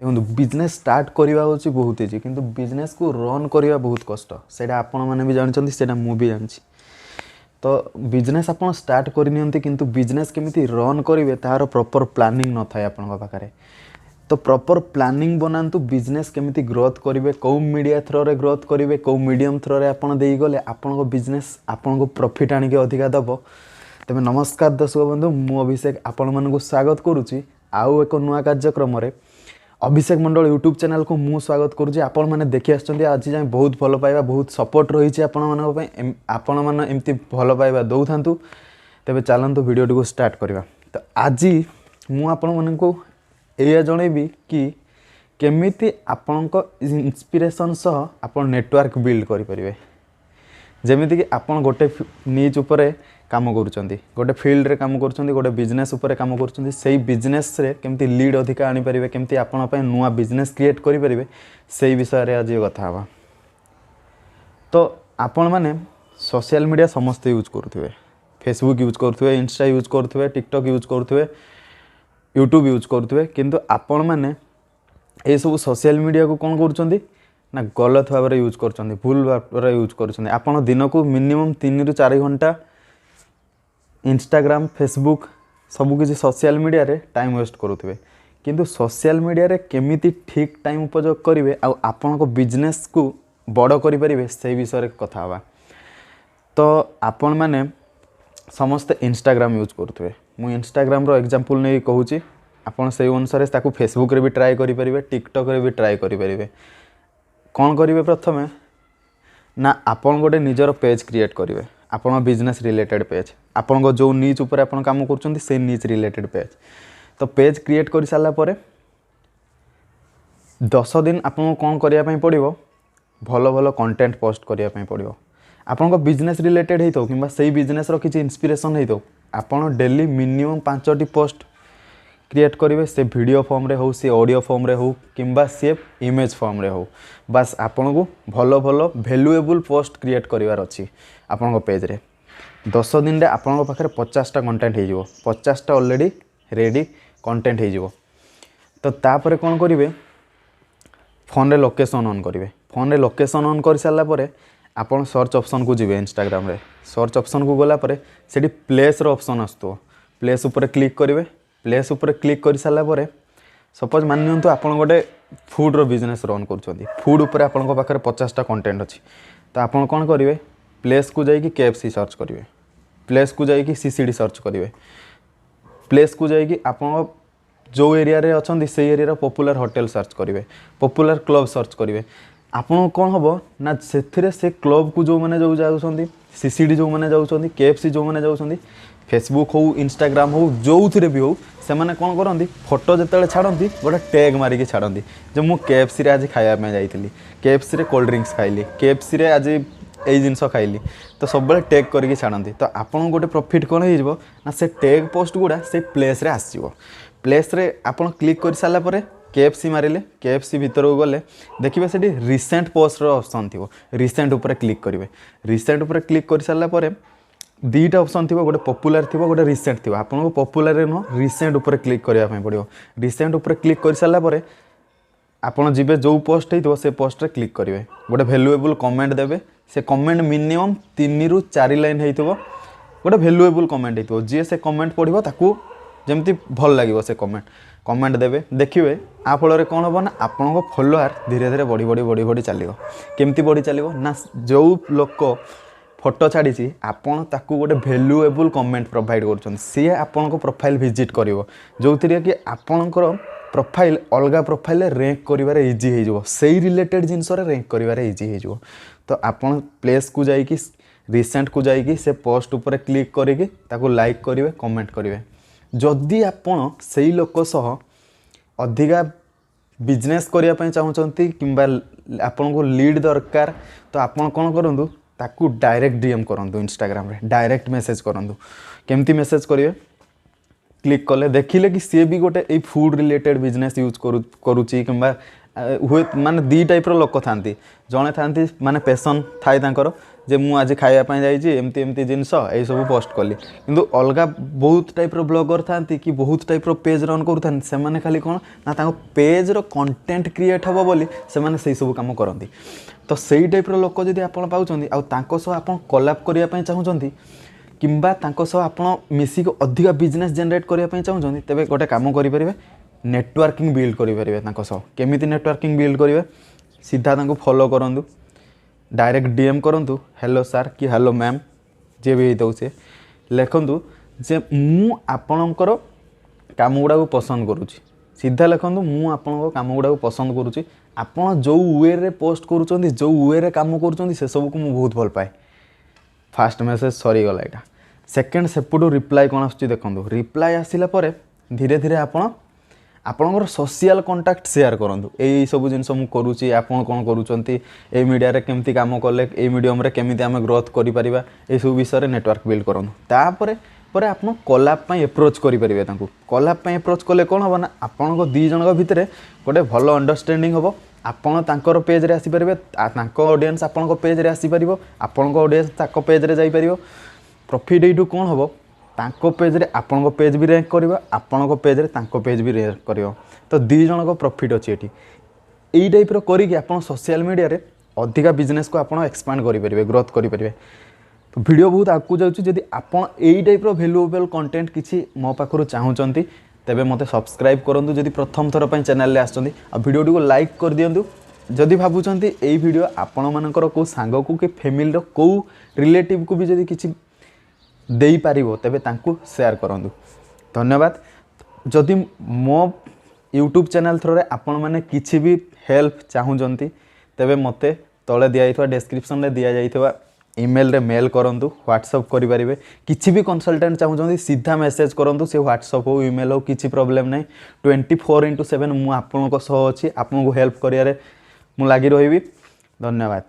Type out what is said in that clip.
देखो business start करवा हूँ बहुत इजी किंतु बिजनेस को रन करवा बहुत कष्ट से आपण मैंने भी जानते से मुझे जानी तो बिजनेस आप स्टार्ट करनी किंतु बिजनेस केमिति रन करेंगे तार प्रॉपर प्लानिंग न थाए आपन पाखे तो प्रॉपर प्लानिंग बनातु बिजनेस केमिति ग्रोथ करेंगे कौ मीडिया थ्रो रे ग्रोथ करेंगे कौ मीडियम थ्रो रे आपन देई गले आपन बिजनेस आपन को प्रॉफिट आनिके अधिका दब तेज नमस्कार दर्शक बंधु मु अभिषेक आपण मानक स्वागत करुच्ची आउ एक नुआ कार्यक्रम अभिषेक मंडल यूट्यूब चैनल को मु स्वागत करुच्ची आपण मैंने देखी आछंती आज जाए बहुत भल पाइबा बहुत सपोर्ट रही आपण मैंने एमती भल पाइबा दौ था तेज चलतु वीडियो को स्टार्ट करवा तो आज मु आपण मानक या जनइबी कि केमिति आपणक इंस्पिरेशन सह आपण नेटवर्क बिल्ड करें जमीती कि आपण गोटे निज उपरे काम करुँच गोटे फील्ड रे काम करुँच गोटे बिजनेस उपरे काम करुँच से बिजनेस रे केमती लीड अधिका आनी पारिबे केमती आपण पे नुआ बिजनेस क्रिएट करि परिबे से विषय रे आज कथा हवा तो आपण माने सोशल मीडिया समस्त यूज करुथिबे फेसबुक यूज करुथिबे इंस्टा यूज करुथिबे टिकटॉक यूज करुथिबे यूट्यूब यूज करुथिबे किंतु आपण माने ए सब सोशल मीडिया को कौन करुँच ना गलत भाव यूज कर भूल भाव यूज कर दिन को मिनिमम 3 ରୁ 4 घंटा इंस्टाग्राम फेसबुक सबकि सोशल मीडिया रे टाइम वेस्ट करुवे किंतु सोशल मीडिया रे केमिति ठीक टाइम उपयोग करेंगे आपण को बिजनेस को बड़ करें से विषय कथा हवा तो आपण मैंने समस्ते इंस्टाग्राम यूज करुवे मु इंस्टाग्राम रो एग्जांपल नहीं कहूँ आपन से अनुसार ताकू फेसबुक रे भी ट्राए करें टिकटॉक रे भी ट्राए करें कौन करेंगे प्रथमे ना आपन गोटे निजर पेज क्रिएट करेंगे आपन बिजनेस रिलेटेड पेज आपन को जो नीच ऊपर आपन काम कर से नीच रिलेटेड पेज तो पेज क्रिएट कर सारा पर 10 दिन आपन कौन करने पड़ो भल भल कंटेंट पोस्ट करने पड़ो आपन को बिजनेस रिलेटेड होता कि से बिजनेस किसी इंस्पिरेशन होता आपन डेली मिनिमम 5टी पोस्ट क्रिएट करेंगे से वीडियो फॉर्म रे हो से ऑडियो फॉर्म रे हो किंबा से इमेज फॉर्म रे हो बस आपन को भल भल वैल्यूएबल पोस्ट क्रिएट करिवार अछि आपन को पेज रे 10 दिन रे आपन को पाखरे 50टा कंटेंट हे जिवो 50टा ऑलरेडी रेडी कंटेंट हे जिवो तो तापर कोन करिवे फोन रे लोकेशन ऑन करिवे फोन रे लोकेशन ऑन कर साला परे आपन सर्च ऑप्शन को जिवे इंस्टाग्राम रे सर्च ऑप्शन को गला परे सेठी प्लेस रो ऑप्शन आस्तो प्लेस ऊपर क्लिक करिवे प्लेस ऊपर क्लिक कर सारा पर सपोज मानिंतु आप गोटे फूड रो बिजनेस रन कर फूड उपर आपण पाखे 50टा कंटेंट अच्छी तो आप कौन करेंगे प्लेस को जाइए KFC सर्च करेंगे प्लेस को जाइए CCD सर्च करेंगे प्लेस को जाइए आप जो एरिया रे अच्छा से एरिया पॉपुलर होटल सर्च करेंगे पॉपुलर क्लब सर्च करेंगे आपन कौन हम ना से क्लब को जो मैंने जो जाऊँच CCD जो मैंने जाऊँच KFC जो मैंने जाऊँच फेसबुक हो इंस्टाग्राम हो जो थे भी हो से मैंने कौन करती फोटो जिते छाड़ती गोटे टैग मारिकी छाड़ती जो मुझे KFC आज खायापी जाइली KFC रे कोल्ड ड्रिंक्स खाइली KFC रे आज यही जिनस खाइली तो सब टैग करके छाड़ती तो आपन गोटे प्रॉफिट कौन हो ना से टैग पोस्ट गुड़ा से प्लेस रे आसो प्लेस रे आपन क्लिक कर सारा पर KFC मारे KFC भीतर को गले देखिए से रिसेंट पोस्ट ऑप्शन थी रिसेंट उपर क्लिक करेंगे रिसेंट उपर क्लिक कर सारा पर 2टा ऑप्शन थी गोटे पॉपुलर थी गोटे रिसेंट थी आपको पॉपुलर नुह रिसेंट उपर क्लिक करने पड़ो रिसेंट उपर क्लिक कर सारा पर आपड़ जी जो पोस्ट हो से पोस्ट रे क्लिक करेंगे गोटे वैल्यूएबल कमेंट देवे से कमेंट मिनिमम 3 ରୁ 4 लाइन हो गोटे वैल्यूएबल कमेंट हो जी से कमेंट पढ़ो ताकू जमती भल लगे से कमेंट देवे देखिए आ फल कौन हम ना आपण फॉलोअर धीरे धीरे बढ़ी बढ़ी बढ़ी बढ़ी चलो केमती बढ़ी चलो ना जो लोक फोटो छाड़ी आपन ताकू गोटे वैल्यूएबल कमेंट प्रोवाइड कर सी आपन को प्रोफाइल विजिट करिवो जो कि आपणकर प्रोफाइल अलग प्रोफाइल रैंक करिवारे इजी हो से रिलेटेड जिनस रैंक करिवारे इजी हो तो आपन प्लेस को जाइए रिसेंट को जाइए से पोस्ट उपर क्लिक करिके ताकू लाइक करेंगे कमेंट करेंगे जदि आपन से लोक सह अधिका बिजनेस करने चाहते कि आपन को लीड दरकार तो आपन कौन करूँ ताकू डायरेक्ट DM करूँ इंस्टाग्राम रे डायरेक्ट मेसेज करूँ केमती मेसेज करेंगे क्लिक कले देखिले कि सी भी गोटे फूड रिलेटेड बिजनेस यूज करुच्ची कि हुए माने दी टाइप्र लोक था जड़े था माने पैसन थाए तांकर जे मु आज खाइबा जाइए एमती एमती जिनस यही सब पोस्ट कली किंतु अलगा बहुत टाइप्र ब्लॉगर था कि बहुत टाइप्र पेज रन करूँ से खाली कौन ना पेज कंटेंट क्रिएट हम बोली से सब कम करती तो सही टाइप्र लोक जब आप पाँच आप कोलैब करने चाहूँगी किंबा आप मिसिक अधिक बिजनेस जनरेट करने चाहूँगी तेरे गोटे कम करेंगे नेटवर्किंग बिल्ड करेंगे केमिति नेटवर्किंग बिल्ड करेंगे सीधा फॉलो करूँ डायरेक्ट डीएम करूँ हेलो सर कि हेलो मैम जे भी होता से लिखु जे मु आपणकर काम गुड़ा पसंद करुँच सीधा लिखु मु आपण काम गुड़ा पसंद करुँच आपड़ जो वे रे पोस्ट करुँच जो वे रे काम करुँच से सबको मुझे बहुत भल पाए फास्ट मेसेज सरीगला यहाँ सेकेंड सेपटू रिप्लाई कौन आसुच्ची देखो रिप्लाई आसिला परे धीरे धीरे आपणकर सोशल कंटाक्ट शेयर करूँ यही सब जिन मुझे आपड़ कौन करुँच मीडिया केमती काम कले ये मीडियम केमी आम ग्रोथ करें सब विषय नेटवर्क बिल्ड करूँ तापर पर आप कोलैब एप्रोच करेंगे कोलैब एप्रोच कले कौन हम ना आपण दी जन भितर गोटे भल अंडरस्टैंडिंग हम आपण पेज रे आसीपारे ऑडियंस आपण पेज रे आसीपार आपण ऑडियंस पेज रे जाइपर प्रॉफिट यू कौन हम तांको पेज रे आपण पेज भी रैंक कर आपण पेज रे तांको पेज भी रैंक कर तो दी जन को प्रॉफिट अच्छी ये टाइप्र करके सोशल मीडिया रे अधिका बिजनेस को आप एक्सपांड करेंगे ग्रोथ करेंगे तो वीडियो बहुत आगू जाऊँगी आपड़ यही टाइप्र वैल्यूएबल कंटेंट किसी मो पाखु चाहूँगी तेबे मते सब्सक्राइब करूँ जदि प्रथम थर पर चैनल आसुँच वीडियो को लाइक कर दिंतु जदि भावुंट यही वीडियो आपण मानकर को सांग को कि फैमिली को रिलेटिव को भी जदि किसी दे पारिबो तेबे तांकु शेयर करूँ धन्यवाद जदि मो यूट्यूब चैनल थ्रू आपण मैंने किसी भी हेल्प चाहूँगी तेबे मते तले दिया डिस्क्रिप्शन में दि जाइथिबा ईमेल रे मेल करूँ व्हाट्सअप करेंगे किसी भी कंसल्टेंट चाहूँगी सीधा मेसेज करूँ से व्हाट्सअप हो ईमेल हो किसी प्रॉब्लम नहीं 24/7 मुझे आपको अच्छी आपको हेल्प कर लगी रही धन्यवाद।